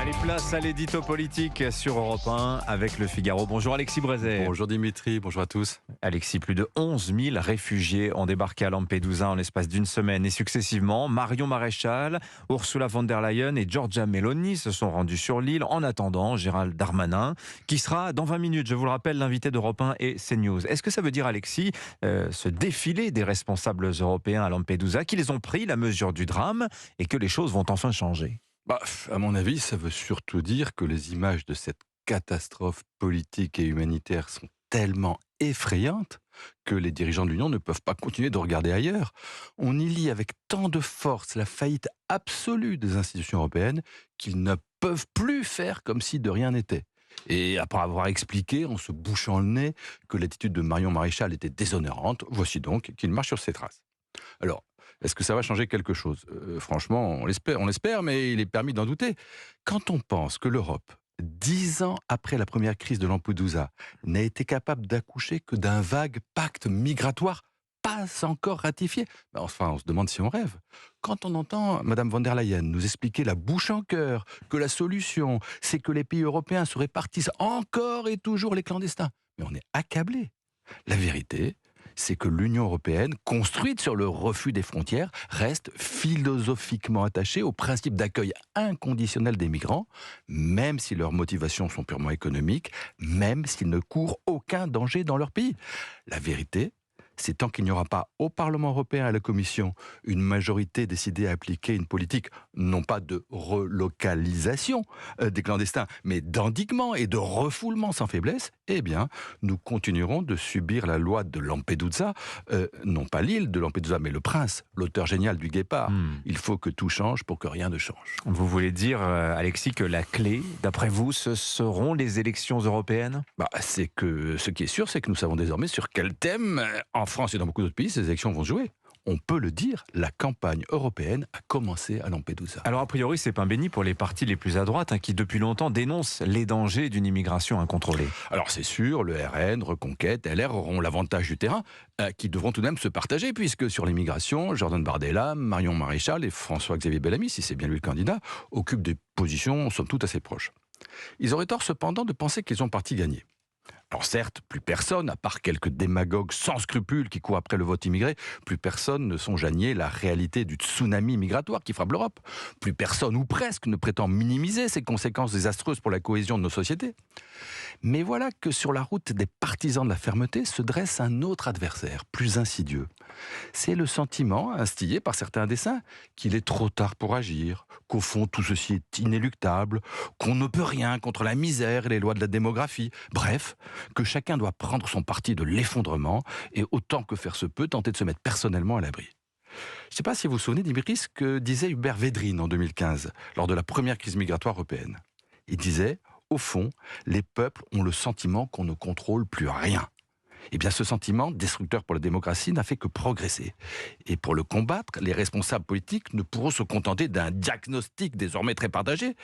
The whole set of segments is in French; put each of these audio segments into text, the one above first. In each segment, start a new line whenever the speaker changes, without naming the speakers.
Allez, place à l'édito politique sur Europe 1 avec Le Figaro. Bonjour Alexis Brézet.
Bonjour Dimitri, bonjour à tous.
Alexis, plus de 11 000 réfugiés ont débarqué à Lampedusa en l'espace d'une semaine et successivement, Marion Maréchal, Ursula von der Leyen et Giorgia Meloni se sont rendus sur l'île. En attendant, Gérald Darmanin, qui sera dans 20 minutes, je vous le rappelle, l'invité d'Europe 1 et CNews. Est-ce que ça veut dire, Alexis, ce défilé des responsables européens à Lampedusa, qu'ils ont pris la mesure du drame et que les choses vont enfin changer ?
À mon avis, ça veut surtout dire que les images de cette catastrophe politique et humanitaire sont tellement effrayantes que les dirigeants de l'Union ne peuvent pas continuer de regarder ailleurs. On y lit avec tant de force la faillite absolue des institutions européennes qu'ils ne peuvent plus faire comme si de rien n'était. Et après avoir expliqué, en se bouchant le nez, que l'attitude de Marion Maréchal était déshonorante, voici donc qu'il marche sur ses traces. Alors, est-ce que ça va changer quelque chose ? Franchement, on l'espère, mais il est permis d'en douter. Quand on pense que l'Europe, 10 ans après la première crise de Lampedusa, n'a été capable d'accoucher que d'un vague pacte migratoire pas encore ratifié, enfin, on se demande si on rêve. Quand on entend Mme von der Leyen nous expliquer la bouche en cœur que la solution, c'est que les pays européens se répartissent encore et toujours les clandestins, mais on est accablé. La vérité, c'est que l'Union européenne, construite sur le refus des frontières, reste philosophiquement attachée au principe d'accueil inconditionnel des migrants, même si leurs motivations sont purement économiques, même s'ils ne courent aucun danger dans leur pays. La vérité, c'est tant qu'il n'y aura pas au Parlement européen et à la Commission une majorité décidée à appliquer une politique, non pas de relocalisation des clandestins, mais d'endiguement et de refoulement sans faiblesse, eh bien, nous continuerons de subir la loi de Lampedusa, non pas l'île de Lampedusa, mais le prince, l'auteur génial du Guépard. Il faut que tout change pour que rien ne change.
Vous voulez dire, Alexis, que la clé, d'après vous, ce seront les élections européennes ?
C'est que ce qui est sûr, c'est que nous savons désormais sur quel thème, en France et dans beaucoup d'autres pays, ces élections vont se jouer. On peut le dire, la campagne européenne a commencé à Lampedusa.
Alors a priori, c'est pain béni pour les partis les plus à droite qui depuis longtemps dénoncent les dangers d'une immigration incontrôlée.
Alors c'est sûr, le RN, Reconquête, LR auront l'avantage du terrain, qui devront tout de même se partager, puisque sur l'immigration, Jordan Bardella, Marion Maréchal et François-Xavier Bellamy, si c'est bien lui le candidat, occupent des positions somme toute assez proches. Ils auraient tort cependant de penser qu'ils ont parti gagné. Alors certes, plus personne, à part quelques démagogues sans scrupules qui courent après le vote immigré, plus personne ne songe à nier la réalité du tsunami migratoire qui frappe l'Europe. Plus personne, ou presque, ne prétend minimiser ses conséquences désastreuses pour la cohésion de nos sociétés. Mais voilà que sur la route des partisans de la fermeté se dresse un autre adversaire, plus insidieux. C'est le sentiment, instillé par certains desseins, qu'il est trop tard pour agir, qu'au fond tout ceci est inéluctable, qu'on ne peut rien contre la misère et les lois de la démographie. Bref, que chacun doit prendre son parti de l'effondrement et autant que faire se peut tenter de se mettre personnellement à l'abri. Je ne sais pas si vous vous souvenez, Dimitri, ce que disait Hubert Védrine en 2015, lors de la première crise migratoire européenne. Il disait, au fond, les peuples ont le sentiment qu'on ne contrôle plus rien. Eh bien, ce sentiment, destructeur pour la démocratie, n'a fait que progresser. Et pour le combattre, les responsables politiques ne pourront se contenter d'un diagnostic désormais très partagé.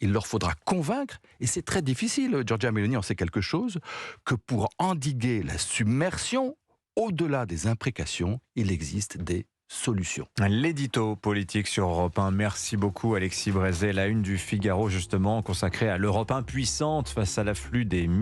Il leur faudra convaincre, et c'est très difficile, Giorgia Meloni en sait quelque chose, que pour endiguer la submersion, au-delà des imprécations, il existe des solutions.
L'édito politique sur Europe 1. Merci beaucoup Alexis Brézet. La une du Figaro justement consacrée à l'Europe impuissante face à l'afflux des migrants.